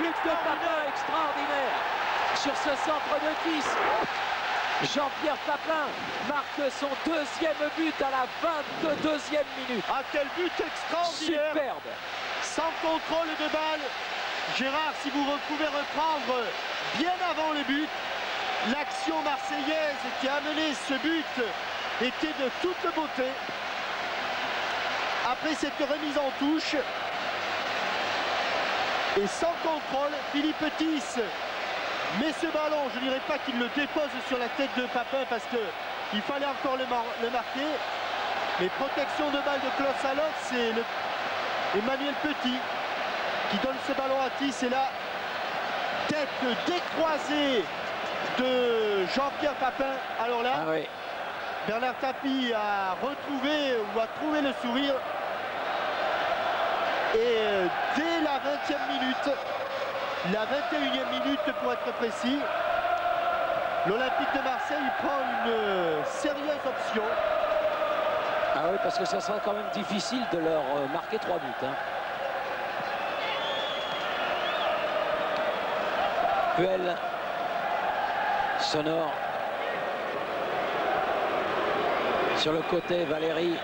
but de Papin extraordinaire sur ce centre de Tis. Jean-Pierre Papin marque son deuxième but à la 22e minute. Ah, quel but extraordinaire! Superbe! Sans contrôle de balle. Gérard, si vous pouvez reprendre bien avant le but, l'action marseillaise qui a mené ce but était de toute beauté. Après cette remise en touche, et sans contrôle, Philippe Tis met ce ballon, je ne dirais pas qu'il le dépose sur la tête de Papin parce qu'il fallait encore le marquer. Mais protection de balle de Klaus Allofs, c'est Emmanuel Petit qui donne ce ballon à Tis. Et là, tête décroisée de Jean-Pierre Papin. Alors là, oui. Bernard Tapie a retrouvé ou a trouvé le sourire. Et dès la 20e minute, la 21e minute pour être précis, l'Olympique de Marseille prend une sérieuse option. Ah oui, parce que ça sera quand même difficile de leur marquer 3 buts. Hein. Puel, Sonore. Sur le côté, Valérie.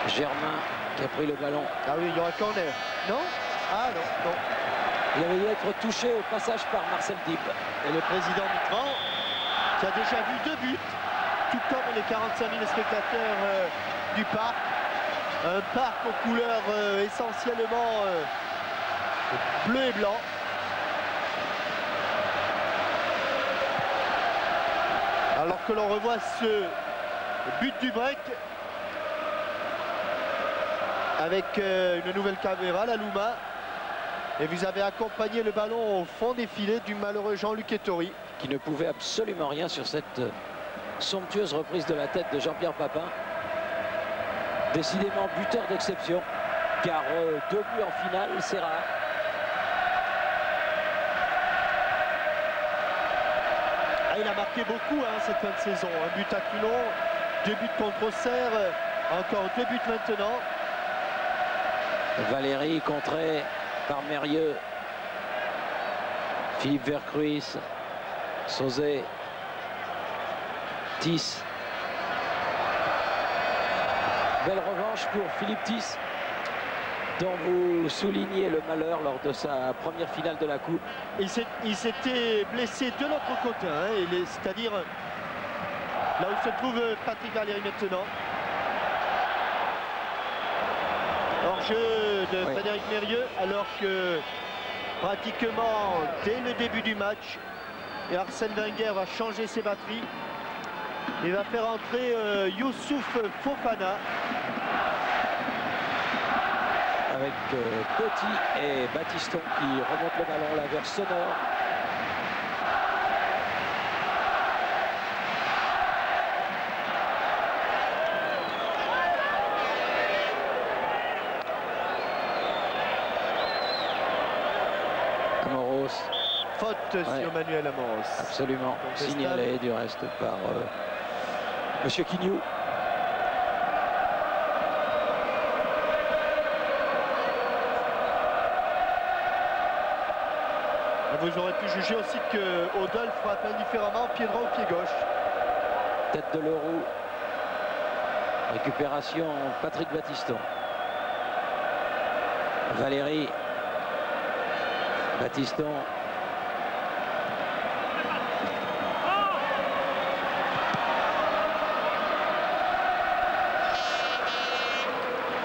Germain qui a pris le ballon. Ah oui, il y aura corner. Non? Ah non, non. Il avait dû être touché au passage par Marcel Dib. Et le président Mitran, qui a déjà vu 2 buts, tout comme les 45 000 spectateurs du parc. Un parc aux couleurs essentiellement bleu et blanc. Alors que l'on revoit ce but du break avec une nouvelle caméra, la Luma. Et vous avez accompagné le ballon au fond des filets du malheureux Jean-Luc Ettori. Qui ne pouvait absolument rien sur cette somptueuse reprise de la tête de Jean-Pierre Papin. Décidément buteur d'exception, car 2 buts en finale, c'est rare. Ah, il a marqué beaucoup cette fin de saison. Un but à Toulon, 2 buts contre Auxerre, encore 2 buts maintenant. Valérie contré par Mérieux. Philippe Vercruis, Sauzet, Tis. Belle revanche pour Philippe Tis, dont vous soulignez le malheur lors de sa première finale de la Coupe. Il s'était blessé de l'autre côté, c'est-à-dire là où se trouve Patrick Valéry maintenant. Hors-jeu de Frédéric Mérieux, alors que pratiquement dès le début du match, et Arsène Wenger va changer ses batteries. Il va faire entrer Youssouf Fofana. Avec Petit et Baptiston qui remontent le ballon là vers Sonore. Amoros. Faute sur Manuel Amoros. Absolument. Signalé du reste par Monsieur Quignou. Vous aurez pu juger aussi que Odol frappe indifféremment pied droit ou pied gauche. Tête de Leroux. Récupération Patrick Baptiston. Valérie. Baptiston.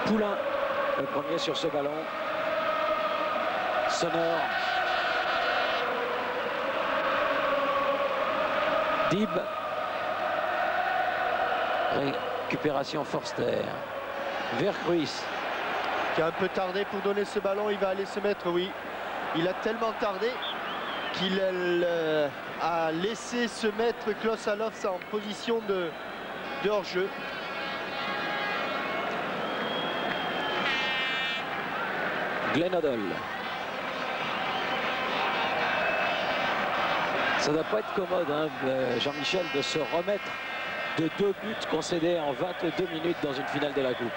Poulain, le premier sur ce ballon. Sonore. Dib. Récupération Forster. Vercruis. Qui a un peu tardé pour donner ce ballon. Il va aller se mettre, oui. Il a tellement tardé qu'il a laissé se mettre Klaus Allofs en position de hors-jeu. Glenn Hoddle. Ça ne doit pas être commode, Jean-Michel, de se remettre de 2 buts concédés en 22 minutes dans une finale de la Coupe.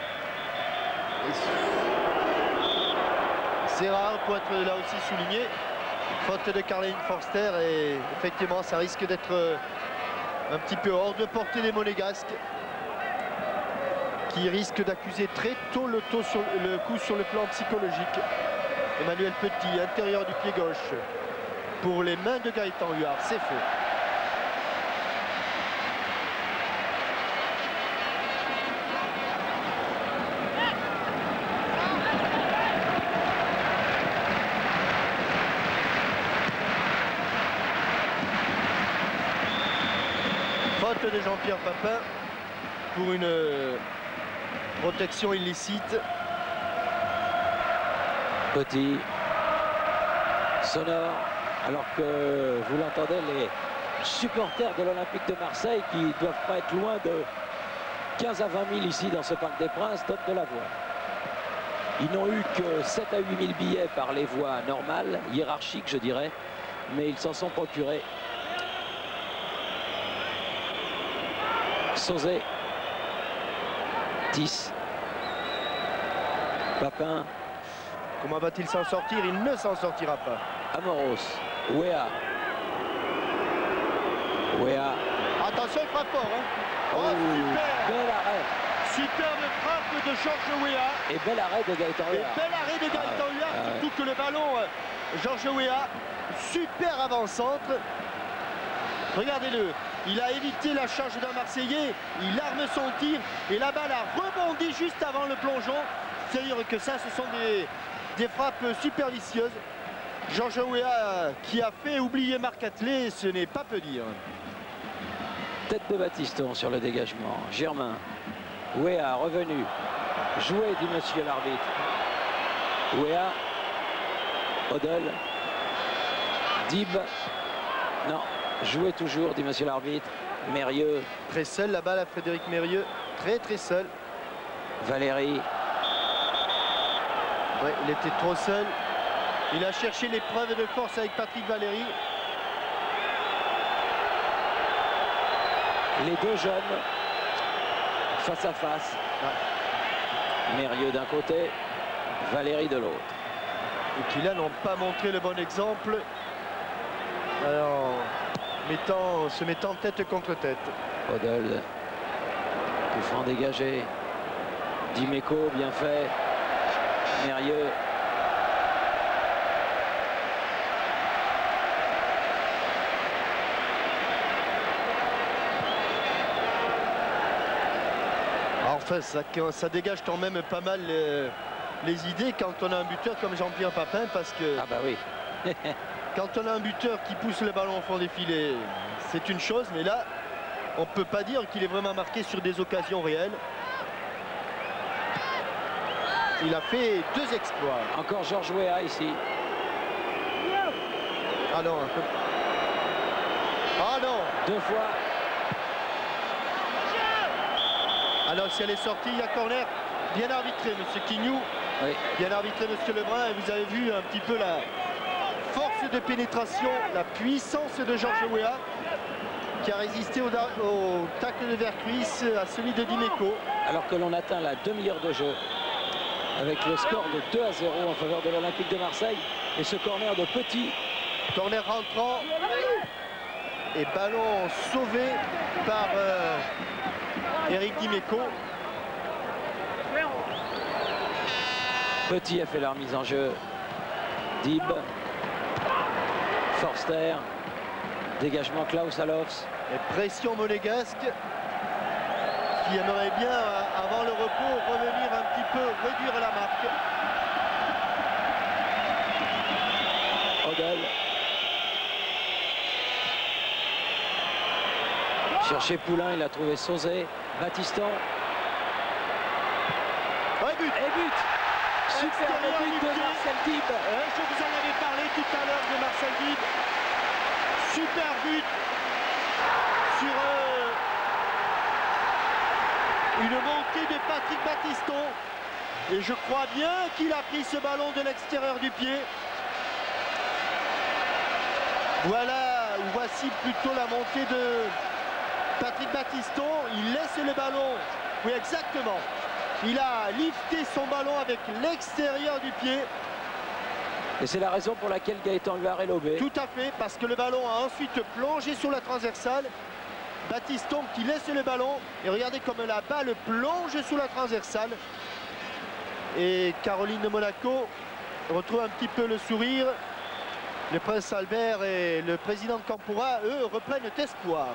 C'est rare pour être là aussi souligné. Faute de Caroline Forster et effectivement ça risque d'être un petit peu hors de portée des Monégasques qui risquent d'accuser très tôt le coup sur le plan psychologique. Emmanuel Petit, intérieur du pied gauche pour les mains de Gaëtan Huard, c'est fait. Faute de Jean-Pierre Papin pour une protection illicite. Petit, sonore, alors que vous l'entendez, les supporters de l'Olympique de Marseille qui ne doivent pas être loin de 15 à 20 000 ici dans ce Parc des Princes donnent de la voix. Ils n'ont eu que 7 à 8 000 billets par les voies normales, hiérarchiques je dirais, mais ils s'en sont procurés. Sauzet, Tis, Papin. Comment va-t-il s'en sortir? Il ne s'en sortira pas. Amoros, Wea. Wea. Attention, il frappe fort. Hein. Oh, super! Bel arrêt. Superbe frappe de Georges Wea. Et bel arrêt de Gaëtan Huard. Et bel arrêt de Gaëtan Huard, surtout que le ballon, Georges Wea, super avant-centre. Regardez-le, il a évité la charge d'un Marseillais, il arme son tir et la balle a rebondi juste avant le plongeon. C'est-à-dire que ça, ce sont des frappes super vicieuses. Georges Wea qui a fait oublier Marc Attelé, ce n'est pas peu dire. Tête de Batiston sur le dégagement. Germain. Wea revenu. Joué, dit monsieur l'arbitre. Wea. Odell. Dib. Non. Joué toujours, dit monsieur l'arbitre. Mérieux. Très seul la balle à Frédéric Mérieux. Très seul. Valérie. Ouais, il était trop seul. Il a cherché l'épreuve de force avec Patrick Valéry. Les deux jeunes face à face. Ouais. Mérieux d'un côté, Valérie de l'autre. Et qui là n'ont pas montré le bon exemple. Alors, se mettant tête contre tête. Odell. Coup franc dégagé. Dimeco, bien fait. Mérieux. Enfin, ça dégage quand même pas mal les idées quand on a un buteur comme Jean-Pierre Papin, parce que ah bah oui. quand on a un buteur qui pousse le ballon au fond des filets, c'est une chose, mais là, on ne peut pas dire qu'il est vraiment marqué sur des occasions réelles. Il a fait 2 exploits. Encore Georges Wea ici. Ah non. Ah non. 2 fois. Alors si elle est sortie, il y a corner. Bien arbitré, monsieur Quignou. Oui. Bien arbitré, monsieur Lebrun. Et vous avez vu un petit peu la force de pénétration, la puissance de Georges Wea, qui a résisté au tacle de Vercuis à celui de Dimeco. Alors que l'on atteint la demi-heure de jeu, avec le score de 2 à 0 en faveur de l'Olympique de Marseille. Et ce corner de Petit. Corner rentrant. Et ballon sauvé par Eric Dimeco. Petit a fait la remise en jeu. Dib. Forster. Dégagement Klaus Alofs. Et pression monégasque qui aimerait bien, avant le repos, revenir un petit peu, réduire la marque. Odell. Cherché Poulain, il a trouvé Sauzet. Batiston. Ouais, but. Et but. Super but de Marcel Dib. Je vous en avais parlé tout à l'heure de Marcel Dib. Super but sur une montée de Patrick Batiston. Et je crois bien qu'il a pris ce ballon de l'extérieur du pied. Voilà, voici plutôt la montée de Patrick Batiston. Il laisse le ballon. Oui, exactement. Il a lifté son ballon avec l'extérieur du pied. Et c'est la raison pour laquelle Gaëtan Huard est lobé. Tout à fait, parce que le ballon a ensuite plongé sur la transversale. Batiston qui laisse le ballon. Et regardez comme la balle plonge sous la transversale. Et Caroline de Monaco retrouve un petit peu le sourire. Le prince Albert et le président Campura, eux, reprennent espoir.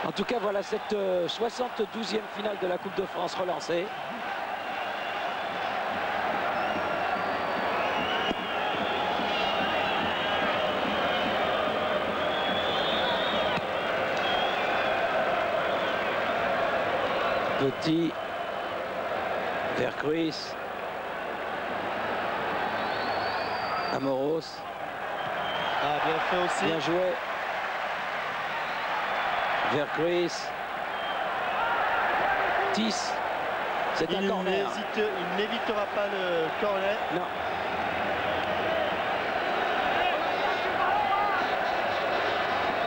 En tout cas, voilà cette 72e finale de la Coupe de France relancée. Petit, Vercruis, Amoros. Ah, bien fait aussi. Bien joué. Vercruis. Tis. C'est un corner. Il n'évitera pas le corner. Non.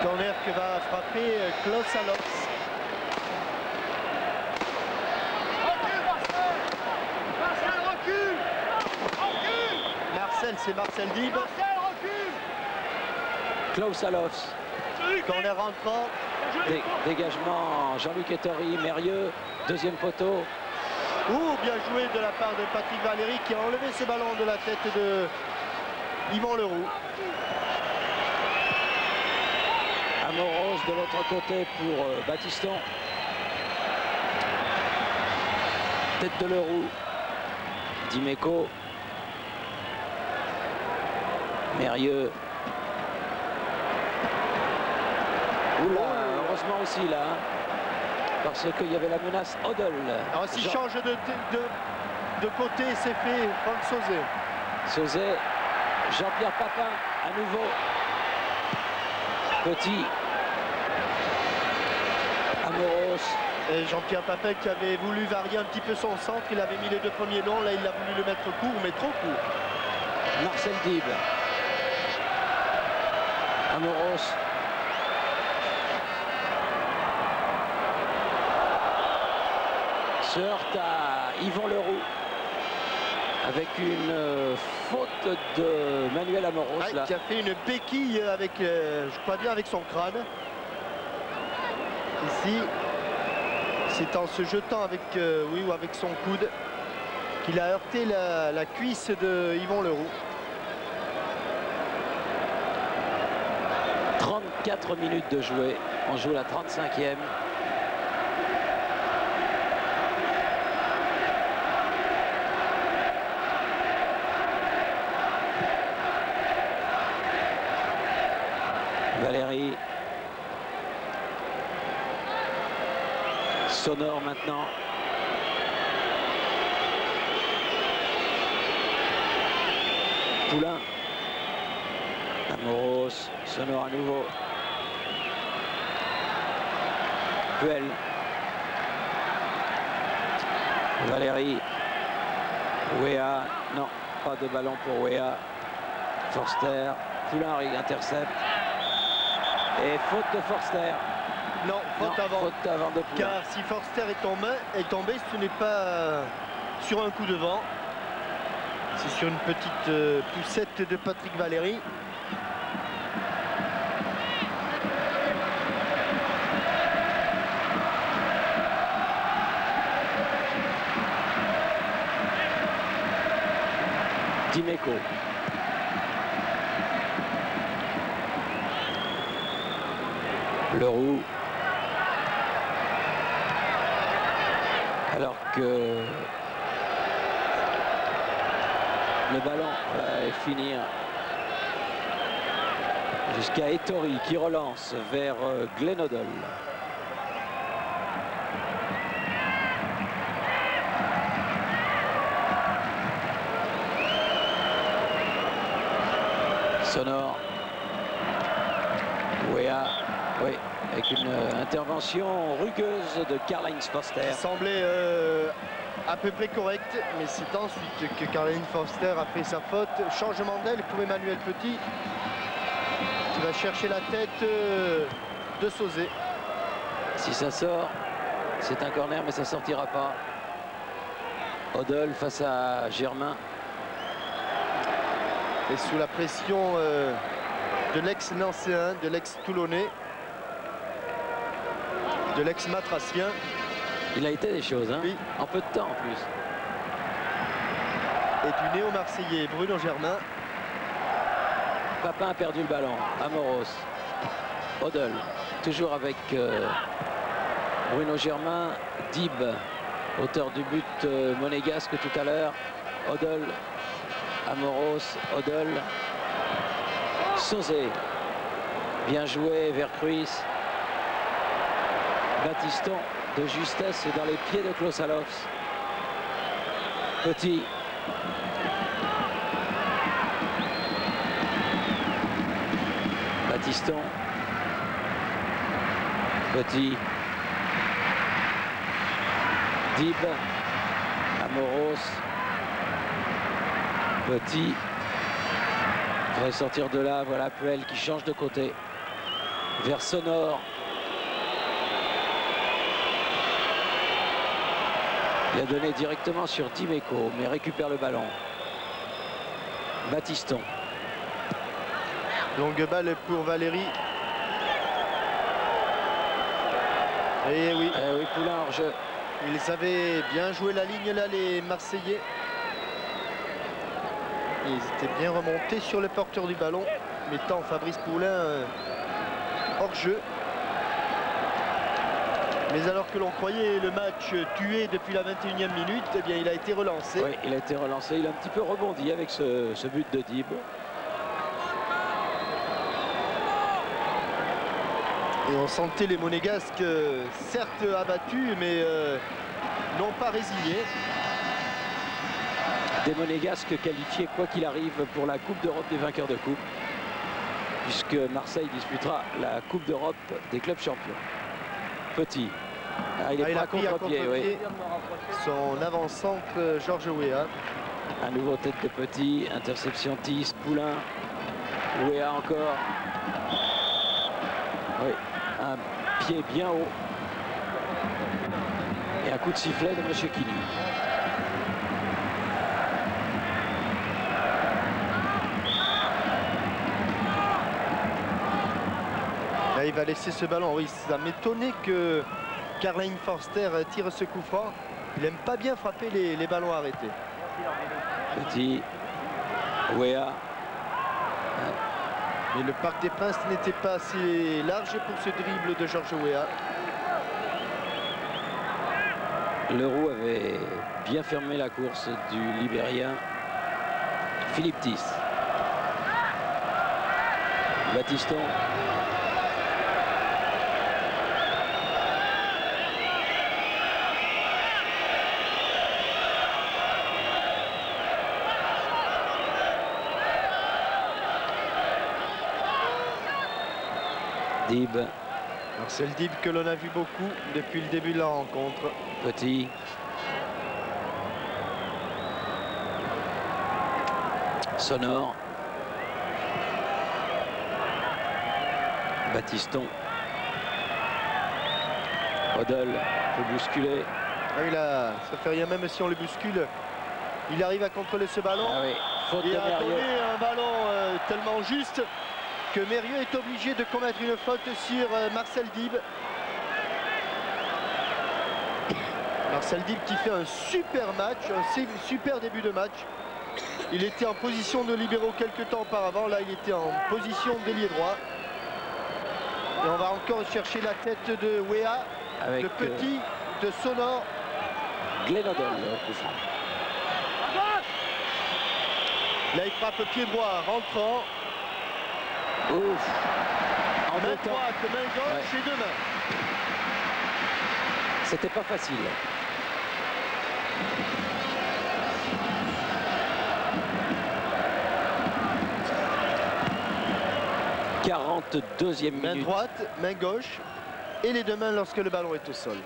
Corner que va frapper Klaus Allofs. C'est Marcel Dib. Klaus Allofs. Corner rentrant. Dégagement Jean-Luc Ettori, Mérieux, deuxième poteau. Bien joué de la part de Patrick Valéry qui a enlevé ce ballon de la tête de Yvan Leroux. Amoros de l'autre côté pour Batiston. Tête de Leroux. Dimeco. Mérieux. Oula, heureusement aussi là, parce qu'il y avait la menace Odell. Alors s'il change de côté, c'est fait, Franck Sauzet. Sauzet, Jean-Pierre Papin à nouveau. Petit. Amoros. Et Jean-Pierre Papin qui avait voulu varier un petit peu son centre, il avait mis les deux premiers longs, là il a voulu le mettre court, mais trop court. Marcel Dib. Amoros. Se heurte à Yvan Leroux avec une faute de Manuel Amoros là. Qui a fait une béquille avec, je crois bien avec son crâne. Ici, c'est en se jetant avec, oui, ou avec son coude qu'il a heurté la cuisse de Yvan Leroux. 34 minutes de jouer, on joue la 35e. Valéry. Sonore maintenant. Poulain. Amoros, Sonore à nouveau. Puel. Valéry. Wea. Non, pas de ballon pour Wea. Forster. Poulain intercepte. Et faute de Forster. Non, faute avant. Faute avant de Poulain. Car si Forster est tombé, ce n'est pas sur un coup de vent. C'est sur une petite poussette de Patrick Valéry. Dimeco. Leroux. Alors que le ballon va finir jusqu'à Ettori qui relance vers Glenn Odell. Sonore. Wea. Oui, avec une intervention rugueuse de Karl-Heinz Forster. Il semblait à peu près correct, mais c'est ensuite que Karl-Heinz Forster a fait sa faute. Changement d'aile pour Emmanuel Petit, qui va chercher la tête de Sauzet. Si ça sort, c'est un corner, mais ça sortira pas. Odell face à Germain. Et sous la pression de l'ex-nancéen, de l'ex-toulonnais, de l'ex-matrassien. Il a été des choses, hein, oui. En peu de temps en plus. Et du néo-marseillais Bruno Germain. Papin a perdu le ballon. Amoros. Odell. Toujours avec Bruno Germain. Dib, auteur du but monégasque tout à l'heure. Odell. Amoros. Odell. Sauzé. Bien joué. Vercruis. Batiston de justesse dans les pieds de Klose-Alofs. Petit. Batiston. Petit. Dib. Amoros. Petit. Il faudrait sortir de là. Voilà Puel qui change de côté. Vers Sonore. Il a donné directement sur Dimeco, mais récupère le ballon. Batiston. Longue balle pour Valérie. Et oui. Oui, Poulain hors jeu. Ils avaient bien joué la ligne là, les Marseillais. Ils étaient bien remontés sur le porteur du ballon, mettant Fabrice Poulain hors jeu. Mais alors que l'on croyait le match tué depuis la 21e minute, eh bien il a été relancé. Oui, il a été relancé. Il a un petit peu rebondi avec ce but de Dib. Et on sentait les Monégasques, certes abattus, mais non pas résignés. Des Monégasques qualifiés, quoi qu'il arrive, pour la Coupe d'Europe des vainqueurs de coupe, puisque Marseille disputera la Coupe d'Europe des clubs champions. Petit. Il est a pris à contre-pied, oui. Son avant-centre Georges Weah. Un nouveau tête de Petit, interception Tis, Poulain, Weah encore. Oui, un pied bien haut. Et un coup de sifflet de Monsieur Kili. Là, il va laisser ce ballon. Oui, ça m'étonnait que Karl-Heinz Forster tire ce coup franc. Il n'aime pas bien frapper les ballons arrêtés. Petit, Weah. Mais le Parc des Princes n'était pas assez large pour ce dribble de Georges Weah. Leroux avait bien fermé la course du Libérien Philippe Tis. Batiston. Dib. Marcel Dib que l'on a vu beaucoup depuis le début de la rencontre. Petit. Sonore. Batiston. Odell peut bousculer. Ah oui, là, ça fait rien même si on le bouscule. Il arrive à contrôler ce ballon. Ah oui, faute de et a Mérieux. donné un ballon tellement juste que Mérieux est obligé de commettre une faute sur Marcel Dib. Marcel Dib qui fait un super match, un super début de match. Il était en position de libéraux quelques temps auparavant. Là, il était en position d'ailier droit. Et on va encore chercher la tête de Weah, avec de Petit, de Sonore. Glenn Odell. Là, il frappe pied droit, rentrant. Ouf. En Main deux temps. droite, main gauche et deux mains. C'était pas facile. « 42e minute. » Main droite, main gauche et les deux mains lorsque le ballon est au sol.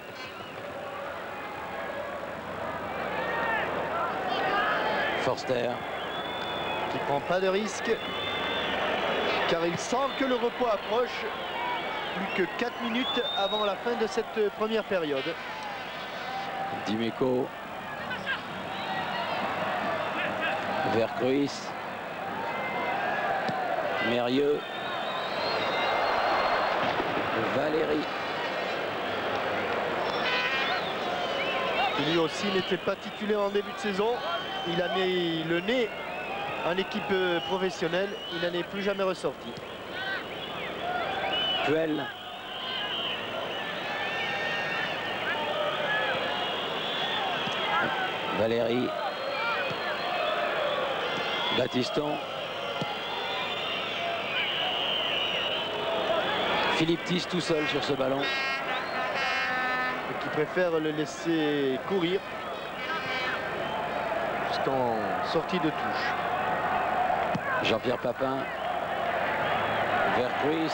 Forster. Qui prend pas de risque car il sent que le repos approche. Plus que 4 minutes avant la fin de cette première période. Dimeco. Vercruis. Mérieux. Valéry. Lui aussi n'était pas titulaire en début de saison. Il a mis le nez en équipe professionnelle. Il n'en est plus jamais ressorti. Puel. Valéry. Battiston. Philippe Thys tout seul sur ce ballon. Et qui préfère le laisser courir jusqu'en sortie de touche. Jean-Pierre Papin. Vercruis.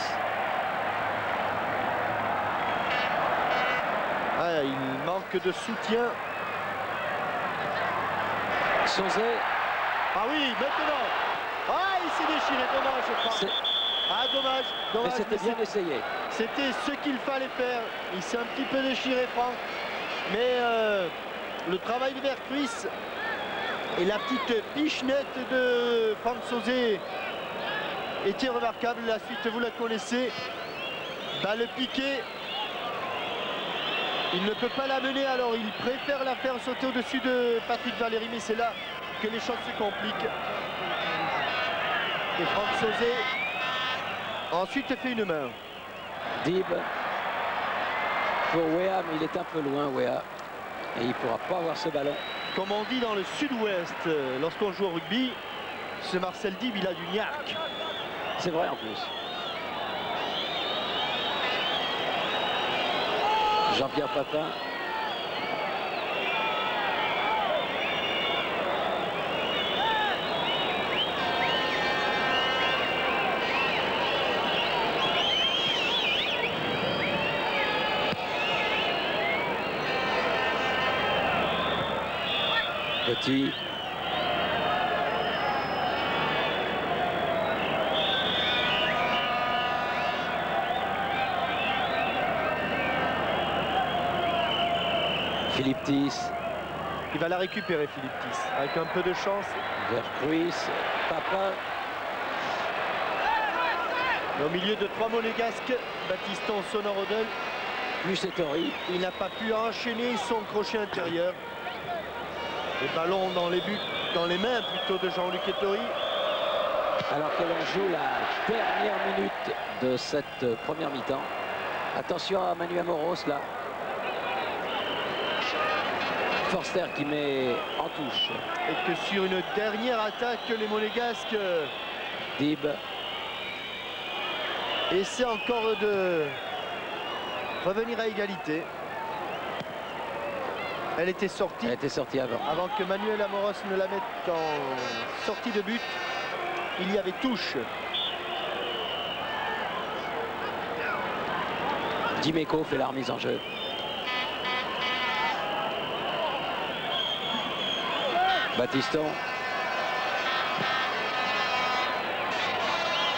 Ah, il manque de soutien. Sauzet. Ah oui, maintenant. Ah, il s'est déchiré, dommage, je crois. Ah, dommage, Mais dommage. c'était bien essayé. C'était ce qu'il fallait faire. Il s'est un petit peu déchiré, Franck. Mais le travail de Vercruis et la petite pichenette de Franck Sauzet était remarquable. La suite, vous la connaissez. Balle piquée. Il ne peut pas la mener, alors il préfère la faire sauter au-dessus de Patrick Valéry. Mais c'est là que les choses se compliquent. Et Franck Sauzet ensuite fait une main. Dib pour Wea, mais il est un peu loin, Wea. Et il ne pourra pas avoir ce ballon. Comme on dit dans le sud-ouest, lorsqu'on joue au rugby, ce Marcel Dib, il a du niaque. C'est vrai en plus. Jean-Pierre Papin. Petit. Philippe Thys. Il va la récupérer, Philippe Thys, avec un peu de chance. Vercruis. Papin. Et au milieu de trois monégasques, Battiston, Sonorodel. Plus Ettori. Il n'a pas pu enchaîner son crochet intérieur. Le ballon dans les buts, dans les mains plutôt de Jean-Luc Ettori. Alors que l'on joue la dernière minute de cette première mi-temps. Attention à Manu Amoros là. Forster qui met en touche. Et que sur une dernière attaque, les monégasques Dib. essaient encore de revenir à égalité. Elle était sortie. Elle était sortie avant. Avant que Manuel Amoros ne la mette en sortie de but, il y avait touche. Dimeco fait la remise en jeu. Battiston.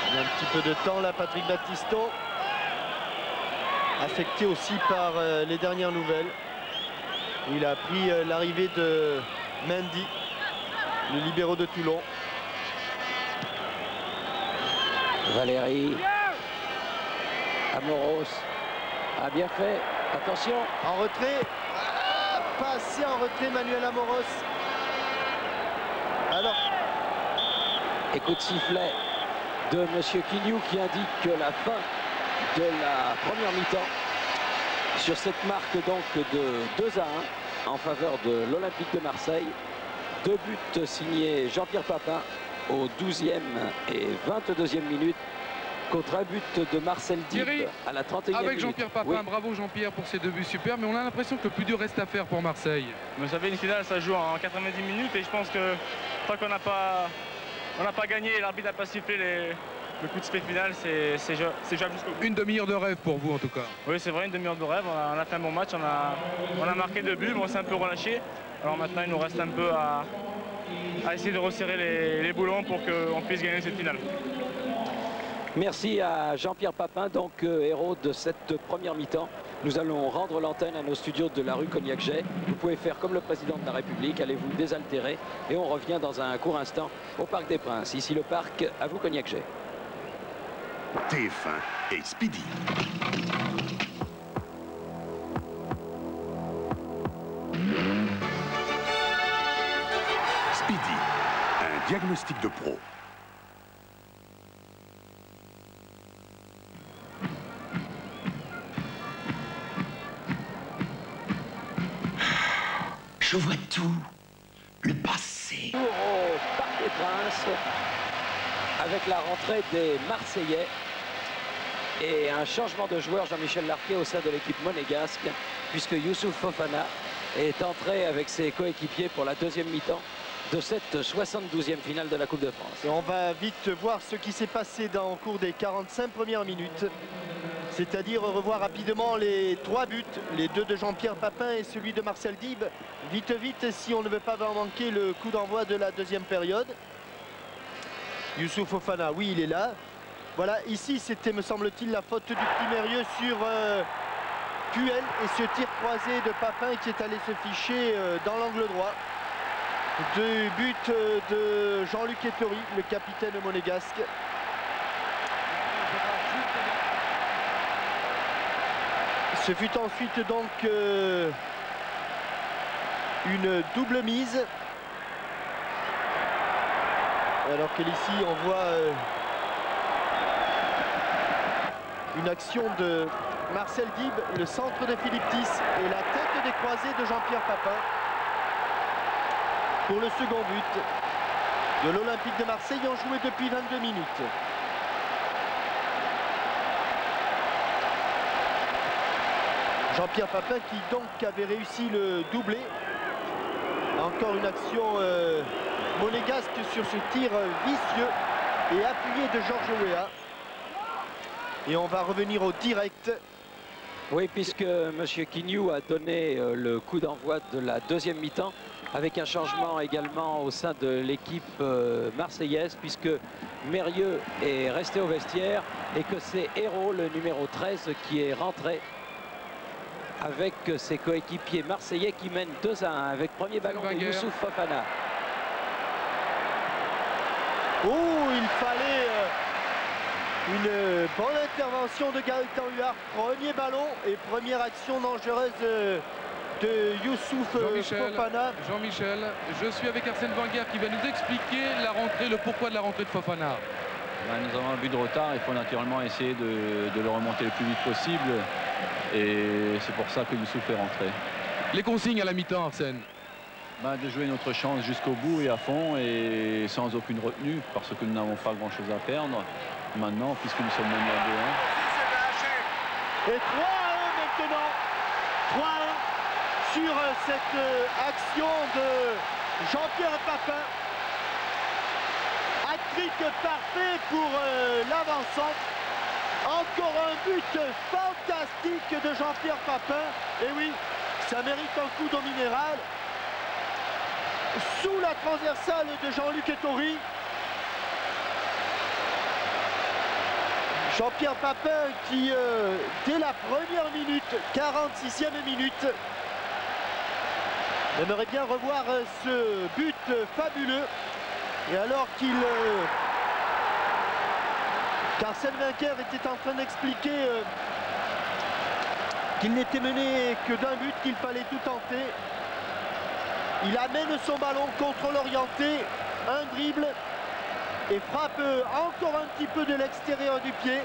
Il y a un petit peu de temps là, Patrick Battiston. Affecté aussi par les dernières nouvelles. Il a pris l'arrivée de Mendy, le libéraux de Toulon. Valéry. Amoros a bien fait. Attention. En retrait. Ah, pas assez en retrait, Manuel Amoros. Alors. Et coup de sifflet de Monsieur Quignou qui indique la fin de la première mi-temps. Sur cette marque donc de 2-1 en faveur de l'Olympique de Marseille. 2 buts signés Jean-Pierre Papin au 12e et 22e minute contre un but de Marcel Dib à la 31e avec minute. Jean-Pierre Papin, Oui. bravo Jean-Pierre pour ces 2 buts super, mais on a l'impression que le plus dur reste à faire pour Marseille. Vous savez, une finale, ça joue en 90 minutes et je pense que tant qu'on n'a pas gagné et l'arbitre n'a pas sifflé le coup de sifflet final, c'est jouable jusqu'au bout. Une demi-heure de rêve pour vous en tout cas. Oui, c'est vrai, une demi-heure de rêve. On a fait un bon match, on a marqué 2 buts, bon, on s'est un peu relâché. Alors maintenant, il nous reste un peu à essayer de resserrer les boulons pour qu'on puisse gagner cette finale. Merci à Jean-Pierre Papin, donc héros de cette première mi-temps. Nous allons rendre l'antenne à nos studios de la rue Cognac-Jay. Vous pouvez faire comme le président de la République, allez-vous désaltérer et on revient dans un court instant au Parc des Princes. Ici le parc, à vous Cognac-Jay. TF1 et Speedy. Speedy, un diagnostic de pro. Je vois tout. Le passé. Tour au Parc des Princes avec la rentrée des Marseillais et un changement de joueur, Jean-Michel Larquet, au sein de l'équipe monégasque, puisque Youssouf Fofana est entré avec ses coéquipiers pour la deuxième mi-temps de cette 72e finale de la Coupe de France. Et on va vite voir ce qui s'est passé au cours des 45 premières minutes. C'est-à-dire revoir rapidement les 3 buts, les 2 de Jean-Pierre Papin et celui de Marcel Dib. Vite, vite, si on ne veut pas manquer le coup d'envoi de la deuxième période. Youssouf Fofana, oui, il est là. Voilà, ici, c'était, me semble-t-il, la faute du petit Mérieux sur Puel et ce tir croisé de Papin qui est allé se ficher dans l'angle droit. 2 buts de Jean-Luc Ettori, le capitaine monégasque. Ce fut ensuite donc une double mise. Alors que ici on voit une action de Marcel Dib, le centre de Philippe Thys et la tête des croisés de Jean-Pierre Papin pour le second but de l'Olympique de Marseille, ont joué depuis 22 minutes. Jean-Pierre Papin qui donc avait réussi le doublé. Encore une action monégasque sur ce tir vicieux et appuyé de Georges Weah. Et on va revenir au direct. Oui, puisque M. Quignou a donné le coup d'envoi de la deuxième mi-temps avec un changement également au sein de l'équipe marseillaise, puisque Mérieux est resté au vestiaire et que c'est Hérault, le numéro 13, qui est rentré avec ses coéquipiers marseillais qui mènent 2-1 avec premier ballon de Youssouf Fofana. Oh, il fallait une bonne intervention de Gaëtan Huard. Premier ballon et première action dangereuse de Youssouf Fofana. Jean-Michel, je suis avec Arsène Wenger qui va nous expliquer la rentrée, le pourquoi de la rentrée de Fofana. Nous avons un but de retard, il faut naturellement essayer de le remonter le plus vite possible. Et c'est pour ça que Youssouf est rentré. Les consignes à la mi-temps, Arsène? De jouer notre chance jusqu'au bout et à fond et sans aucune retenue, parce que nous n'avons pas grand-chose à perdre maintenant, puisque nous sommes menés à 2-1. Et 3-1 maintenant. 3-1 sur cette action de Jean-Pierre Papin. Hat-trick parfait pour l'avant-centre. Encore un but fantastique de Jean-Pierre Papin. Et oui, ça mérite un coup d'eau minérale. Sous la transversale de Jean-Luc Ettori. Jean-Pierre Papin qui, dès la première minute, 46e minute, aimerait bien revoir ce but fabuleux. Et alors qu'Arsène Wenger était en train d'expliquer qu'il n'était mené que d'un but, qu'il fallait tout tenter. Il amène son ballon, contrôle orienté, un dribble et frappe encore un petit peu de l'extérieur du pied.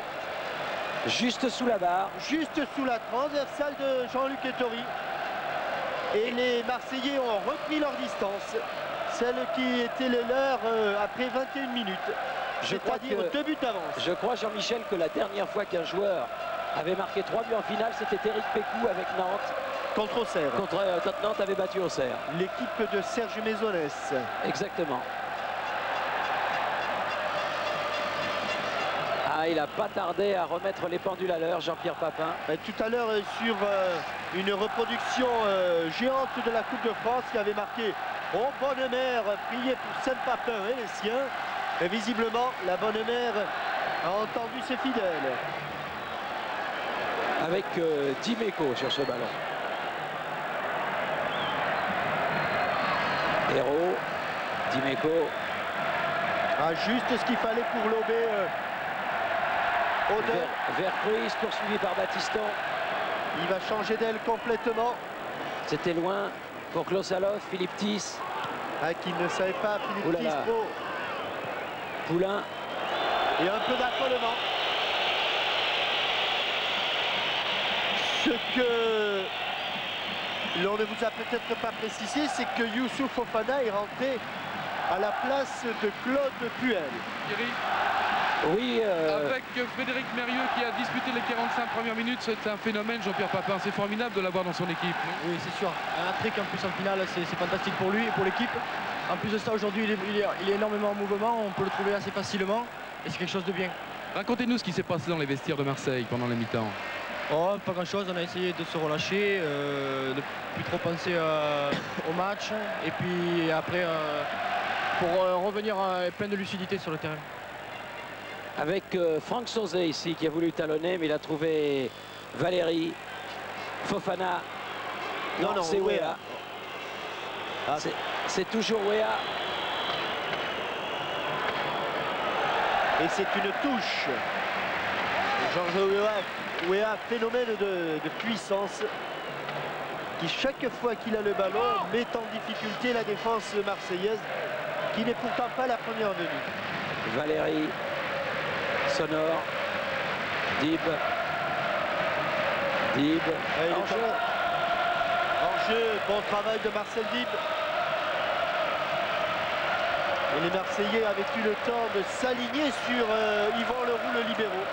Juste sous la barre. Juste sous la transversale de Jean-Luc Ettori. Et les Marseillais ont repris leur distance. Celle qui était le leur après 21 minutes. C'est-à-dire 2 buts d'avance. Je crois, Jean-Michel, que la dernière fois qu'un joueur avait marqué 3 buts en finale, c'était Éric Pécou avec Nantes. Contre Auxerre. Quand Nantes avait battu Auxerre. L'équipe de Serge Maisonnès. Exactement. Ah, il n'a pas tardé à remettre les pendules à l'heure, Jean-Pierre Papin. Tout à l'heure, sur une reproduction géante de la Coupe de France qui avait marqué « Oh, bonne mère, priez pour Saint-Papin et les siens ». Et visiblement, la bonne mère a entendu ses fidèles. Avec Dimeco sur ce ballon. Hérault, Dimeco. Ah, juste ce qu'il fallait pour lober Odell. Vers Ruiz, poursuivi par Battiston. Il va changer d'aile complètement. C'était loin pour Klossalov, Philippe Tis. Ah, qui ne savait pas, Philippe Tispo. Poulain. Et un peu d'affolement. Ce que l'on ne vous a peut-être pas précisé, c'est que Youssouf Fofana est rentré à la place de Claude Puel. Oui. Avec Frédéric Mérieux qui a disputé les 45 premières minutes, c'est un phénomène, Jean-Pierre Papin. C'est formidable de l'avoir dans son équipe. Oui, c'est sûr. Un trick en plus en finale, c'est fantastique pour lui et pour l'équipe. En plus de ça, aujourd'hui, il est énormément en mouvement. On peut le trouver assez facilement et c'est quelque chose de bien. Racontez-nous ce qui s'est passé dans les vestiaires de Marseille pendant la mi-temps. Oh, pas grand-chose. On a essayé de se relâcher, de ne plus trop penser au match et puis après pour revenir plein de lucidité sur le terrain. Avec Franck Sauzet ici qui a voulu talonner, mais il a trouvé Valéry. Fofana. Non, c'est Wea. Ah, c'est toujours Wea. Et c'est une touche. Georges Wea, phénomène de puissance, qui chaque fois qu'il a le ballon met en difficulté la défense marseillaise, qui n'est pourtant pas la première venue. Valéry. Sonore. Dib. En jeu, bon travail de Marcel Dib. Et les Marseillais avaient eu le temps de s'aligner sur Yvan Leroux, le libéraux.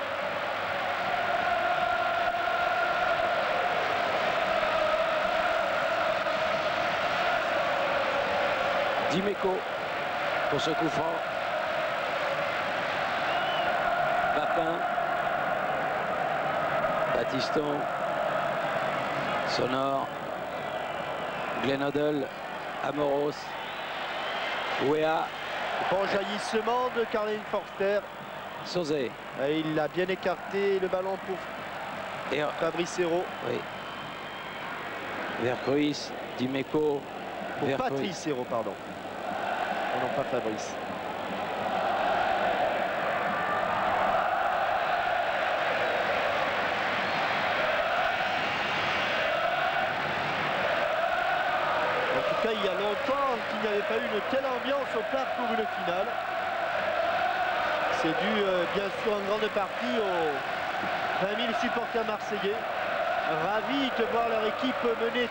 Dimeco pour ce coup franc. Papin. Battiston. Sonore. Glenn Hoddle. Amoros. Wea. Bon jaillissement de Karl-Heinz Forster. Sauzet. Et il a bien écarté le ballon pour Fabrice Hérault. Oui. Vers Ruiz. Dimeco. Pour Patrice Hérault, pardon. Non, pas Fabrice. En tout cas, il y a longtemps qu'il n'y avait pas eu une telle ambiance au parc pour une finale. C'est dû bien sûr en grande partie aux 20 000 supporters marseillais. Ravis de voir leur équipe mener 3-1.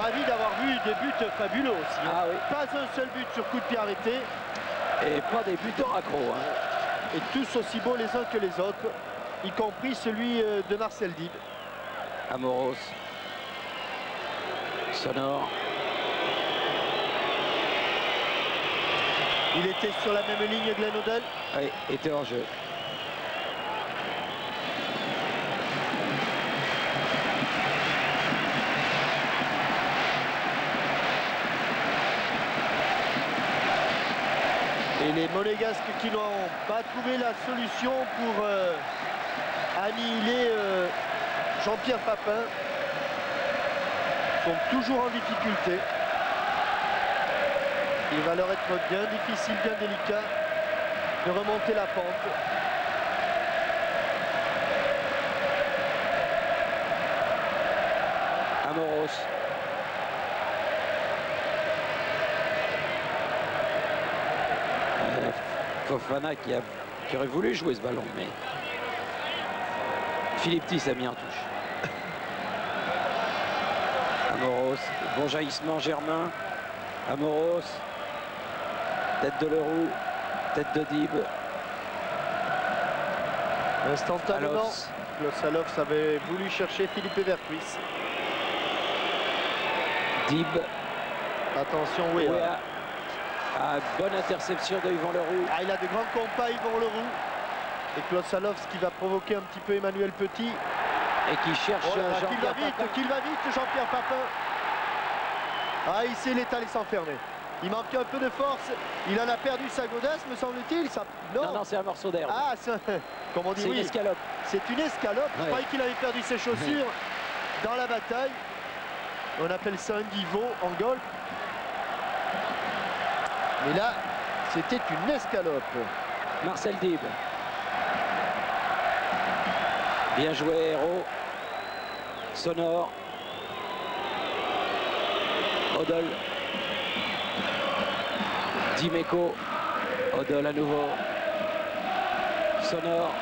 Ravis d'avoir vu des buts fabuleux aussi. Ah, oui. Pas un seul but sur coup de pied arrêté. Et pas des buts de raccro. Et tous aussi beaux les uns que les autres, y compris celui de Marcel Dib. Amoros. Sonore. Il était sur la même ligne, Glenn Hoddle. Oui, était en jeu. Et les Monégasques qui n'ont pas trouvé la solution pour annihiler Jean-Pierre Papin sont toujours en difficulté. Il va leur être bien difficile, bien délicat de remonter la pente. Amoros. Fofana qui aurait voulu jouer ce ballon, mais Philippe Tis a mis en touche. Amoros, bon jaillissement Germain. Amoros, tête de Leroux, tête de Dib. Instantanément, Klossalov avait voulu chercher Philippe Vercuis. Dib. Attention, Wea. Ah, bonne interception de Yvan Leroux. Ah, il a de grands compas, Yvan Leroux. Et Klossalov, ce qui va provoquer un petit peu Emmanuel Petit. Et qui cherche Jean-Pierre Papin. Qu'il va vite, Jean-Pierre Papin. Ah, il sait l'étaler s'enfermer. Il manque un peu de force. Il en a perdu sa godesse, me semble-t-il. Non, c'est un morceau d'herbe. Ah, comme on dit, c'est une escalope. C'est une escalope. Je croyais qu'il avait perdu ses chaussures dans la bataille. On appelle ça un niveau en golf. Mais là, c'était une escalope. Marcel Dib. Bien joué, Hérault. Sonore. Odol. Dimeco. Odol à nouveau. Sonore.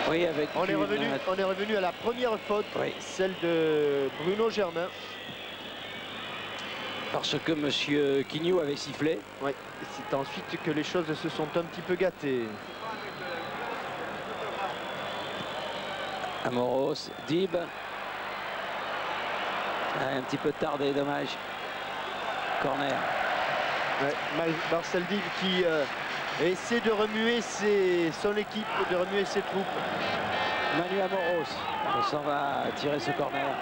Oui, avec On est revenu à la première faute, oui. Celle de Bruno Germain. Parce que M. Quignou avait sifflé. Oui, c'est ensuite que les choses se sont un petit peu gâtées. Amoros, Dib. Un petit peu tardé, dommage. Corner. Ouais, Marcel Dib qui essaie de remuer son équipe, de remuer ses troupes. Manu Amoros s'en va tirer ce corner.